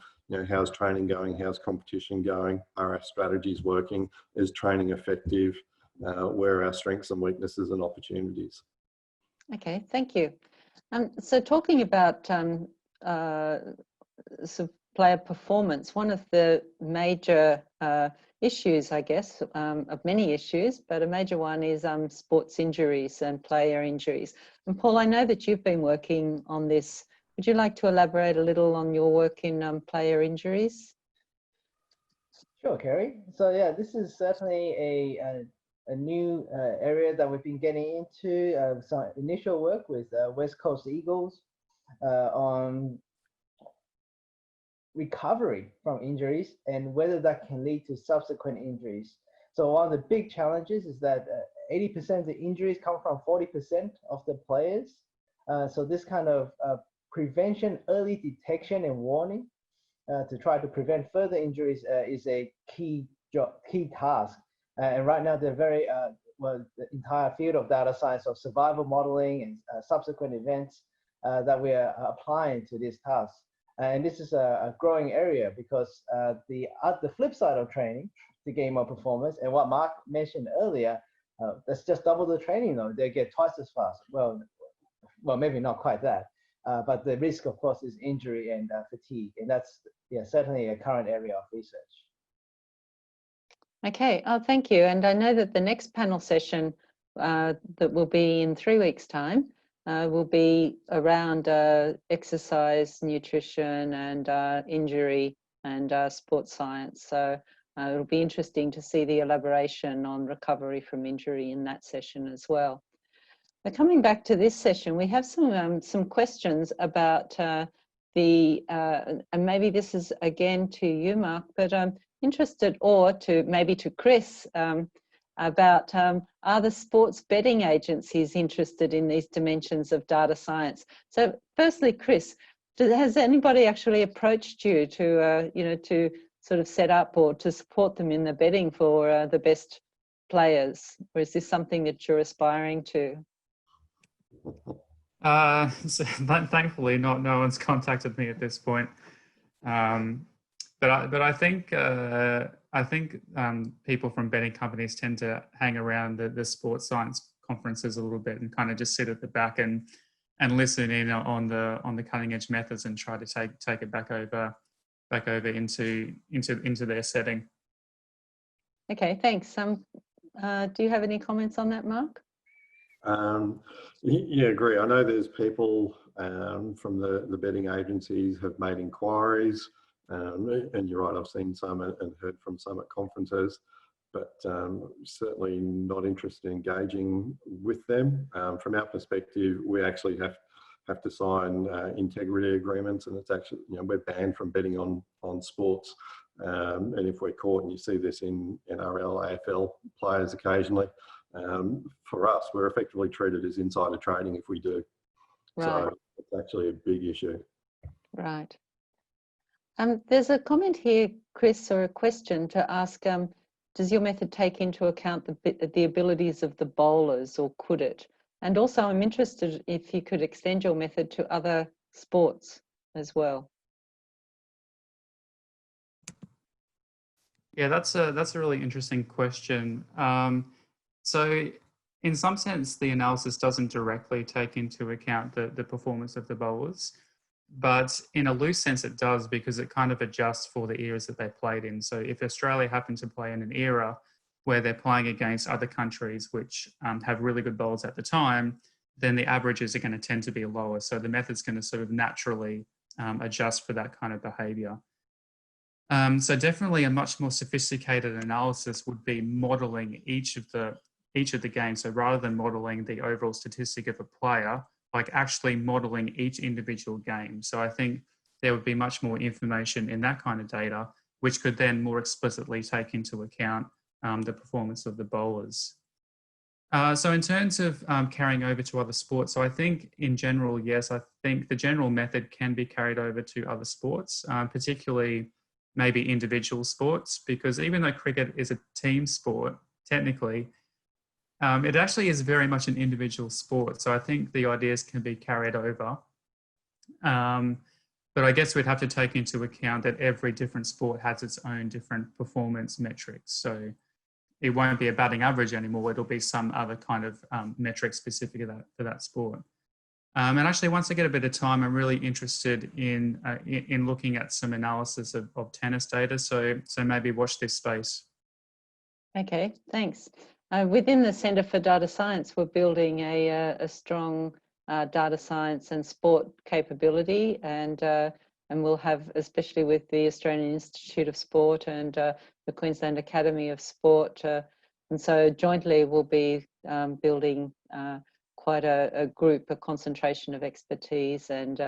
how's training going, how's competition going, are our strategies working, is training effective, where are our strengths and weaknesses and opportunities. Okay, thank you. So talking about player performance, one of the major issues, I guess, of many issues, but a major one is sports injuries and player injuries. And Paul, I know that you've been working on this. Would you like to elaborate a little on your work in player injuries? Sure, Kerry. So yeah, this is certainly a new area that we've been getting into. Some initial work with West Coast Eagles on recovery from injuries and whether that can lead to subsequent injuries. So one of the big challenges is that 80% of the injuries come from 40% of the players. So this kind of prevention, early detection and warning to try to prevent further injuries is a key task. And right now they're very, the entire field of data science of survival modeling and subsequent events that we are applying to this task. And this is a growing area because the flip side of training to gain more performance, and what Mark mentioned earlier, that's just double the training though. They get twice as fast. Well, maybe not quite that, but the risk, of course, is injury and fatigue, and that's certainly a current area of research. Okay, thank you. And I know that the next panel session that will be in 3 weeks' time will be around exercise, nutrition, and injury and sports science. So it'll be interesting to see the elaboration on recovery from injury in that session as well. But coming back to this session, we have some questions about and maybe this is again to you, Mark, but I'm interested, or maybe to Chris, about are the sports betting agencies interested in these dimensions of data science? So firstly, Chris, has anybody actually approached you to to sort of set up or to support them in the betting for the best players, or is this something that you're aspiring to? So, thankfully, no one's contacted me at this point. But I think people from betting companies tend to hang around the sports science conferences a little bit and kind of just sit at the back and listen in on the cutting edge methods and try to take it back over into their setting. Okay, thanks. Do you have any comments on that, Mark? Yeah, agree. I know there's people from the betting agencies have made inquiries, and you're right, I've seen some and heard from some at conferences, but certainly not interested in engaging with them. From our perspective, we actually have to sign integrity agreements, and it's actually, you know, we're banned from betting on sports. And if we're caught, and you see this in NRL, AFL players occasionally, for us, we're effectively treated as insider trading if we do. Right. So it's actually a big issue. Right. There's a comment here, Chris, or a question to ask, does your method take into account the abilities of the bowlers, or could it? And also I'm interested if you could extend your method to other sports as well. Yeah, that's a really interesting question. So in some sense, the analysis doesn't directly take into account the performance of the bowlers, but in a loose sense it does, because it kind of adjusts for the eras that they played in. So if Australia happened to play in an era where they're playing against other countries which have really good bowlers at the time, then the averages are going to tend to be lower. So the method's going to sort of naturally adjust for that kind of behaviour. So definitely a much more sophisticated analysis would be modelling each of the games. So rather than modelling the overall statistic of a player, like actually modelling each individual game. So I think there would be much more information in that kind of data, which could then more explicitly take into account the performance of the bowlers. So in terms of carrying over to other sports, so I think in general, yes, I think the general method can be carried over to other sports, particularly maybe individual sports, because even though cricket is a team sport, technically, it actually is very much an individual sport. So I think the ideas can be carried over. But I guess we'd have to take into account that every different sport has its own different performance metrics. So it won't be a batting average anymore. It'll be some other kind of metric specific for that sport. And actually, once I get a bit of time, I'm really interested in looking at some analysis of tennis data. So maybe watch this space. Okay, thanks. Within the Centre for Data Science, we're building a strong data science and sport capability, and we'll have, especially with the Australian Institute of Sport and the Queensland Academy of Sport, and so jointly we'll be building quite a group, a concentration of expertise and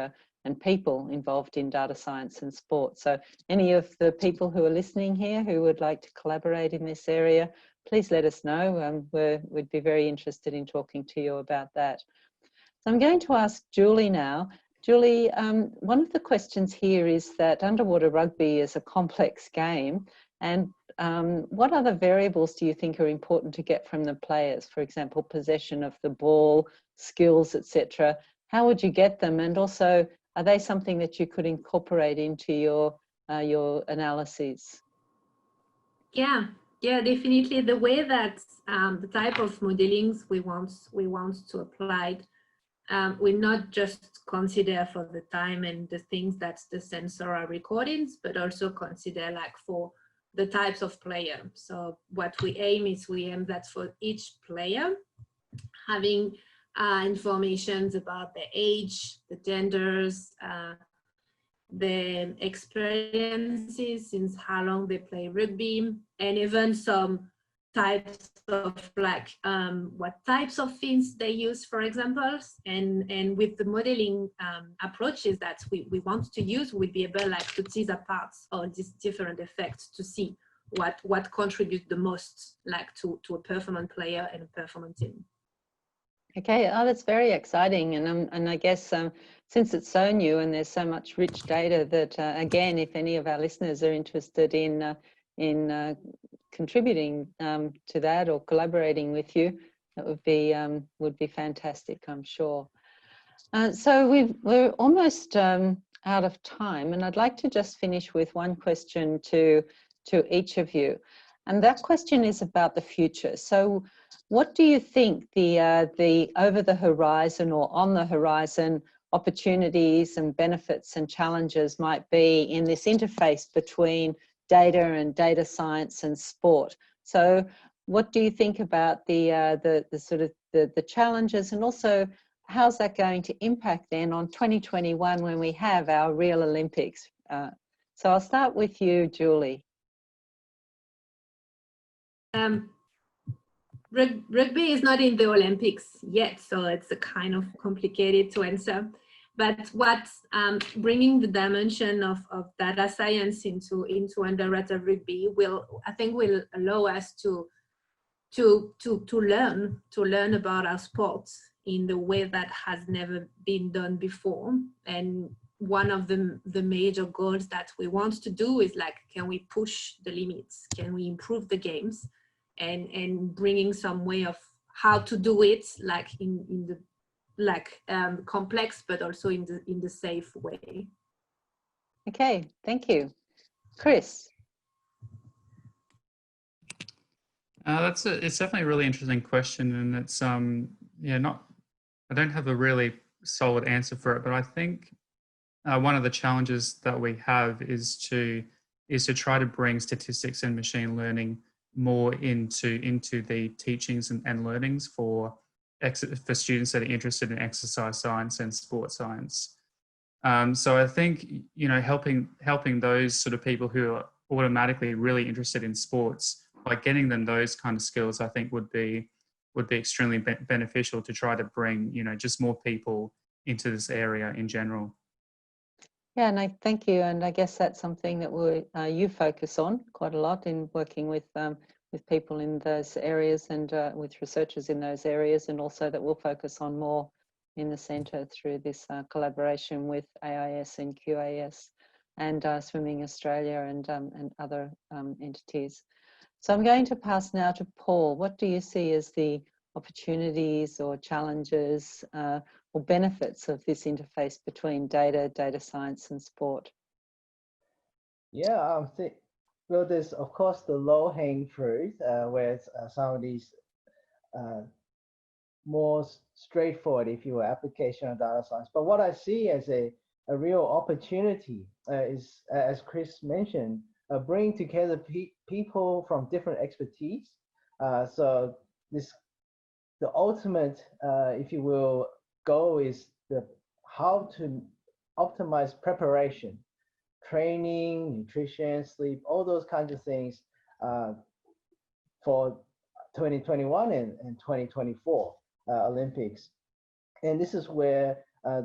people involved in data science and sport. So any of the people who are listening here who would like to collaborate in this area, please let us know. We'd be very interested in talking to you about that. So I'm going to ask Julie now. Julie, one of the questions here is that underwater rugby is a complex game, and what other variables do you think are important to get from the players? For example, possession of the ball, skills, etc. How would you get them? And also, are they something that you could incorporate into your analyses? Yeah, definitely. The way that the type of modelings we want to apply, we not just consider for the time and the things that the sensor are recording, but also consider like for the types of player. So what we aim that for each player, having informations about the age, the genders, the experiences, since how long they play rugby, and even some types of like what types of fins they use, for example, and with the modeling approaches that we want to use, we'll be able like to tease apart all these different effects to see what contributes the most like to a performant player and a performant team. Okay, that's very exciting, and I guess since it's so new and there's so much rich data that again, if any of our listeners are interested in contributing to that or collaborating with you, that would be fantastic, I'm sure. So we're almost out of time, and I'd like to just finish with one question to each of you, and that question is about the future. So what do you think the over the horizon or on the horizon opportunities and benefits and challenges might be in this interface between data and data science and sport? So what do you think about the sort of the challenges, and also how's that going to impact then on 2021 when we have our real Olympics? So I'll start with you, Julie. Rugby is not in the Olympics yet, so it's a kind of complicated to answer. But what's bringing the dimension of data science into underwater rugby I think will allow us to learn about our sports in the way that has never been done before. And one of the major goals that we want to do is like, can we push the limits? Can we improve the games? And bringing some way of how to do it, like in the complex, but also in the safe way. Okay, thank you, Chris. It's definitely a really interesting question, and it's I don't have a really solid answer for it, but I think one of the challenges that we have is to try to bring statistics and machine learning more into the teachings and learnings for students that are interested in exercise science and sports science. So I think, helping those sort of people who are automatically really interested in sports, by getting them those kind of skills, I think would be extremely beneficial to try to bring, just more people into this area in general. Yeah, and I thank you. And I guess that's something that you focus on quite a lot in working with people in those areas and with researchers in those areas, and also that we'll focus on more in the centre through this collaboration with AIS and QAS and Swimming Australia and other entities. So I'm going to pass now to Paul. What do you see as the opportunities or challenges or benefits of this interface between data science and sport? Yeah, well, there's of course the low-hanging fruit, where some of these more straightforward, if you will, application of data science. But what I see as a real opportunity is, as Chris mentioned, bringing together people from different expertise. So the ultimate, if you will, goal is how to optimize preparation, training, nutrition, sleep, all those kinds of things for 2021 and 2024 Olympics. And this is where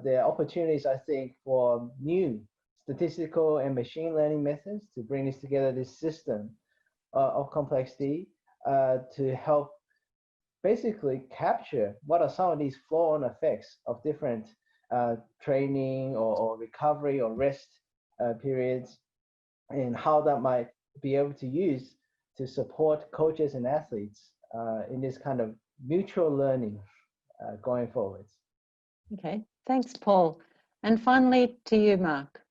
there are opportunities, I think, for new statistical and machine learning methods to bring this together, this system of complexity to help basically capture what are some of these flow-on effects of different training or recovery or rest periods, and how that might be able to use to support coaches and athletes in this kind of mutual learning going forwards. Okay, thanks, Paul. And finally to you, Mark.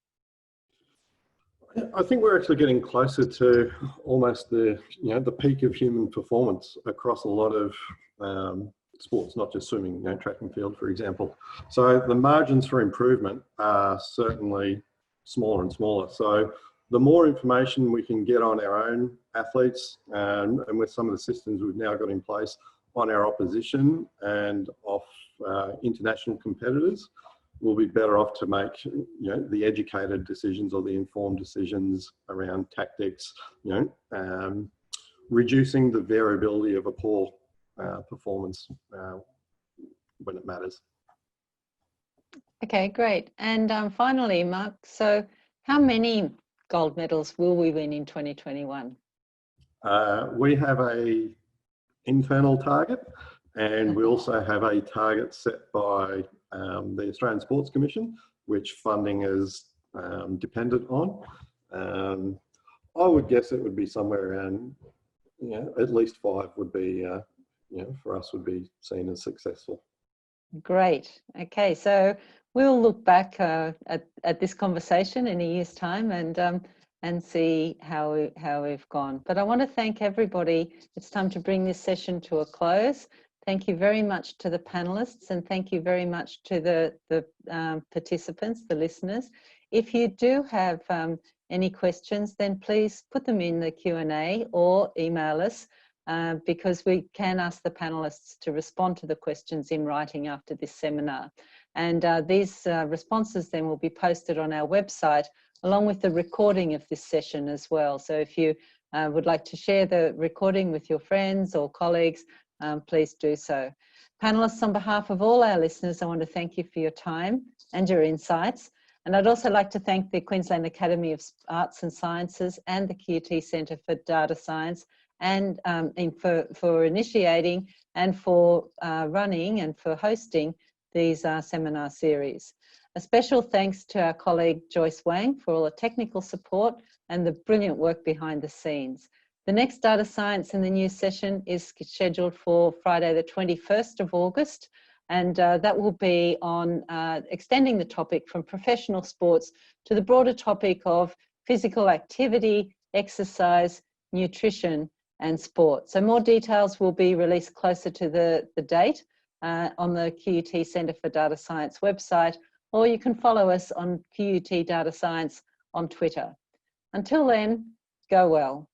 I think we're actually getting closer to almost the peak of human performance across a lot of sports, not just swimming, track and field, for example. So the margins for improvement are certainly smaller and smaller. So the more information we can get on our own athletes and with some of the systems we've now got in place on our opposition and off international competitors, we'll be better off to make the educated decisions or the informed decisions around tactics, reducing the variability of a poor performance when it matters. Okay, great. And finally, Mark, so how many gold medals will we win in 2021? We have a internal target, and we also have a target set by the Australian Sports Commission, which funding is dependent on. I would guess it would be somewhere around, at least 5 would be, for us would be seen as successful. Great. Okay, so we'll look back at this conversation in a year's time and see how we've gone. But I want to thank everybody. It's time to bring this session to a close. Thank you very much to the panelists, and thank you very much to the participants, the listeners. If you do have any questions, then please put them in the Q&A or email us because we can ask the panelists to respond to the questions in writing after this seminar. And these responses then will be posted on our website along with the recording of this session as well. So if you would like to share the recording with your friends or colleagues, please do so. Panelists, on behalf of all our listeners, I want to thank you for your time and your insights. And I'd also like to thank the Queensland Academy of Arts and Sciences and the QUT Centre for Data Science and for initiating and for running and for hosting these seminar series. A special thanks to our colleague Joyce Wang for all the technical support and the brilliant work behind the scenes. The next Data Science in the News session is scheduled for Friday the 21st of August, and that will be on extending the topic from professional sports to the broader topic of physical activity, exercise, nutrition and sport. So more details will be released closer to the date on the QUT Centre for Data Science website, or you can follow us on QUT Data Science on Twitter. Until then, go well.